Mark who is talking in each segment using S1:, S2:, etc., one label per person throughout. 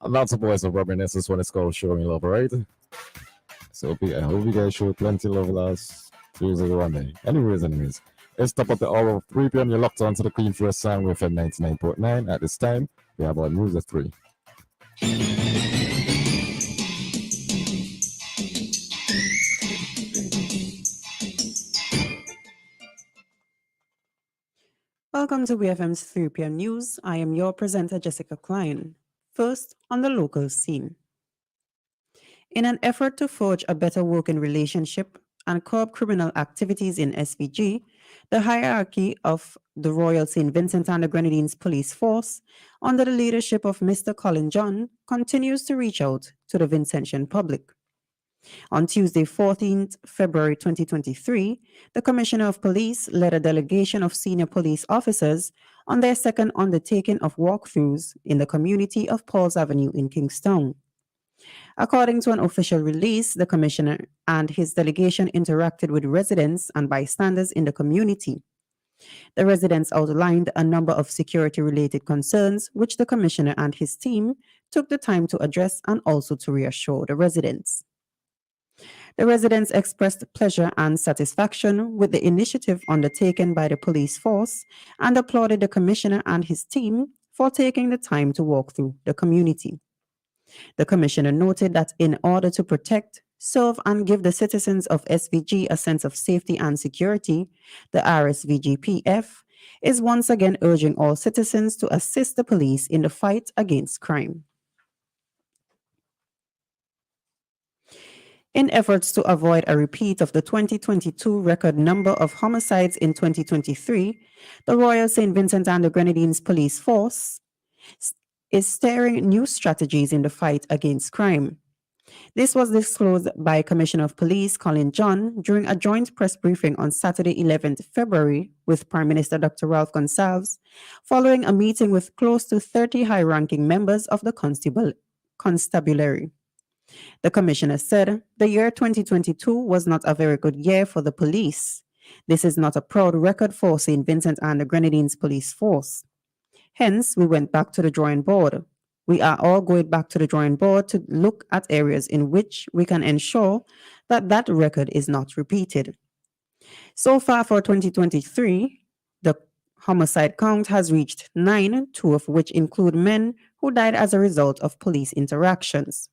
S1: Lots of voice of reminiscence when it's called Showing Love, right? So I hope you guys show plenty love last Tuesday one day. Anyways. It's top of the hour of 3 p.m. You're locked on to the Queen First Sound with FM 99.9. At this time, we have our news at 3.
S2: Welcome to WEFM's 3 p.m. news. I am your presenter, Jessica Klein. First, on the local scene. In an effort to forge a better working relationship and curb criminal activities in SVG, the hierarchy of the Royal St. Vincent and the Grenadines Police Force, under the leadership of Mr. Colin John, continues to reach out to the Vincentian public. On Tuesday, 14th February 2023, the Commissioner of Police led a delegation of senior police officers on their second undertaking of walkthroughs in the community of Paul's Avenue in Kingstown. According to an official release, the Commissioner and his delegation interacted with residents and bystanders in the community. The residents outlined a number of security-related concerns, which the Commissioner and his team took the time to address and also to reassure the residents. The residents expressed pleasure and satisfaction with the initiative undertaken by the police force and applauded the Commissioner and his team for taking the time to walk through the community. The Commissioner noted that in order to protect, serve, and give the citizens of SVG a sense of safety and security, the RSVGPF is once again urging all citizens to assist the police in the fight against crime. In efforts to avoid a repeat of the 2022 record number of homicides in 2023, the Royal St. Vincent and the Grenadines Police Force is steering new strategies in the fight against crime. This was disclosed by Commissioner of Police Colin John during a joint press briefing on Saturday, 11th February with Prime Minister Dr. Ralph Gonsalves, following a meeting with close to 30 high-ranking members of the constabulary. The Commissioner said, the year 2022 was not a very good year for the police. This is not a proud record for St. Vincent and the Grenadines Police Force. Hence, we went back to the drawing board. We are all going back to the drawing board to look at areas in which we can ensure that that record is not repeated. So far for 2023, the homicide count has reached 9, 2 of which include men who died as a result of police interactions.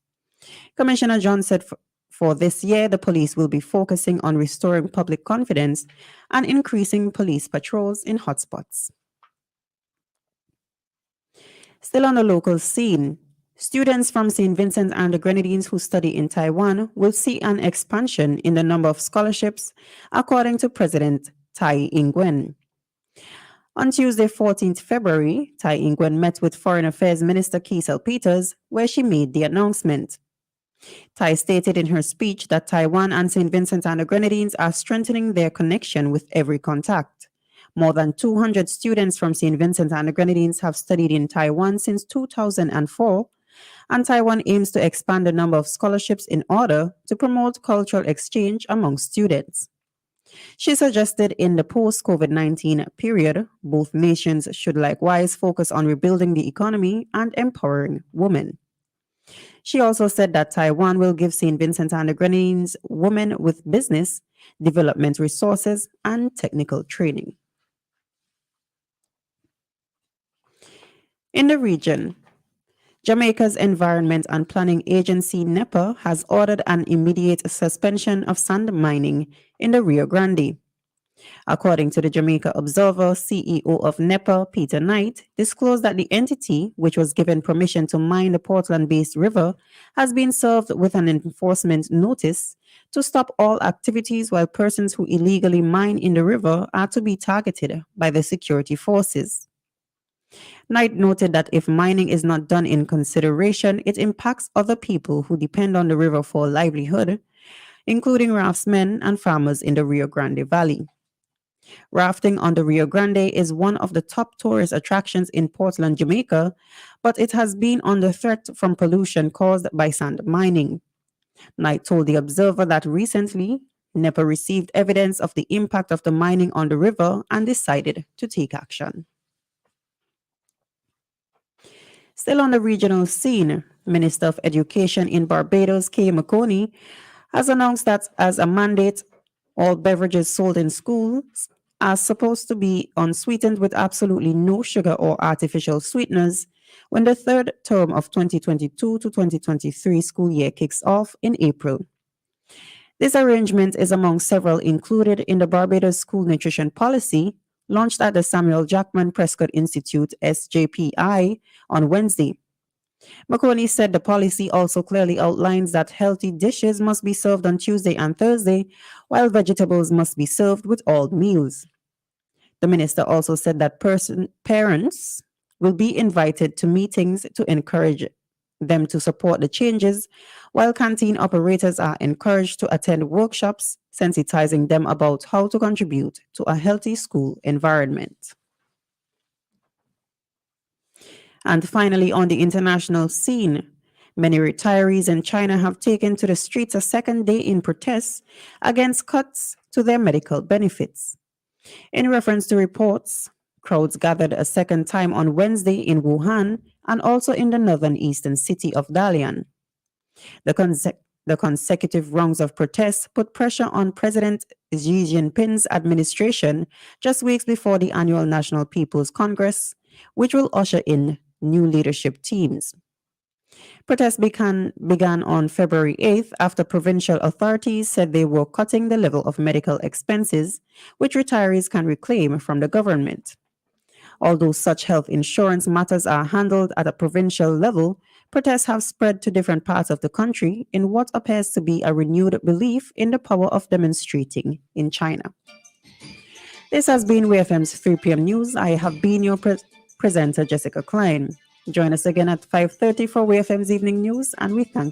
S2: Commissioner John said for this year, the police will be focusing on restoring public confidence and increasing police patrols in hotspots. Still on the local scene, students from St. Vincent and the Grenadines who study in Taiwan will see an expansion in the number of scholarships, according to President Tai Ing-wen. On Tuesday, 14th February, Tai Ing-wen met with Foreign Affairs Minister Kiesel Peters, where she made the announcement. Tai stated in her speech that Taiwan and St. Vincent and the Grenadines are strengthening their connection with every contact. More than 200 students from St. Vincent and the Grenadines have studied in Taiwan since 2004, and Taiwan aims to expand the number of scholarships in order to promote cultural exchange among students. She suggested in the post-COVID-19 period, both nations should likewise focus on rebuilding the economy and empowering women. She also said that Taiwan will give St. Vincent and the Grenadines women with business, development resources, and technical training. In the region, Jamaica's Environment and Planning Agency, NEPA, has ordered an immediate suspension of sand mining in the Rio Grande. According to the Jamaica Observer, CEO of NEPA, Peter Knight, disclosed that the entity, which was given permission to mine the Portland-based river, has been served with an enforcement notice to stop all activities while persons who illegally mine in the river are to be targeted by the security forces. Knight noted that if mining is not done in consideration, it impacts other people who depend on the river for livelihood, including raftsmen and farmers in the Rio Grande Valley. Rafting on the Rio Grande is one of the top tourist attractions in Portland, Jamaica, but it has been under threat from pollution caused by sand mining. Knight told the Observer that recently, NEPA received evidence of the impact of the mining on the river and decided to take action. Still on the regional scene, Minister of Education in Barbados, Kay McConey, has announced that as a mandate, all beverages sold in schools are supposed to be unsweetened with absolutely no sugar or artificial sweeteners when the third term of 2022 to 2023 school year kicks off in April. This arrangement is among several included in the Barbados School Nutrition Policy launched at the Samuel Jackman Prescott Institute SJPI on Wednesday. McConey said the policy also clearly outlines that healthy dishes must be served on Tuesday and Thursday, while vegetables must be served with all meals. The minister also said that parents will be invited to meetings to encourage them to support the changes, while canteen operators are encouraged to attend workshops sensitizing them about how to contribute to a healthy school environment. And finally, on the international scene, many retirees in China have taken to the streets a second day in protests against cuts to their medical benefits. In reference to reports, crowds gathered a second time on Wednesday in Wuhan and also in the northern eastern city of Dalian. The consecutive rounds of protests put pressure on President Xi Jinping's administration just weeks before the annual National People's Congress, which will usher in new leadership teams. Protests began on February 8th after provincial authorities said they were cutting the level of medical expenses, which retirees can reclaim from the government. Although such health insurance matters are handled at a provincial level, protests have spread to different parts of the country in what appears to be a renewed belief in the power of demonstrating in China. This has been WFM's 3 p.m. news. I have been your presenter, Jessica Klein. Join us again at 5:30 for WFM's evening news, and we thank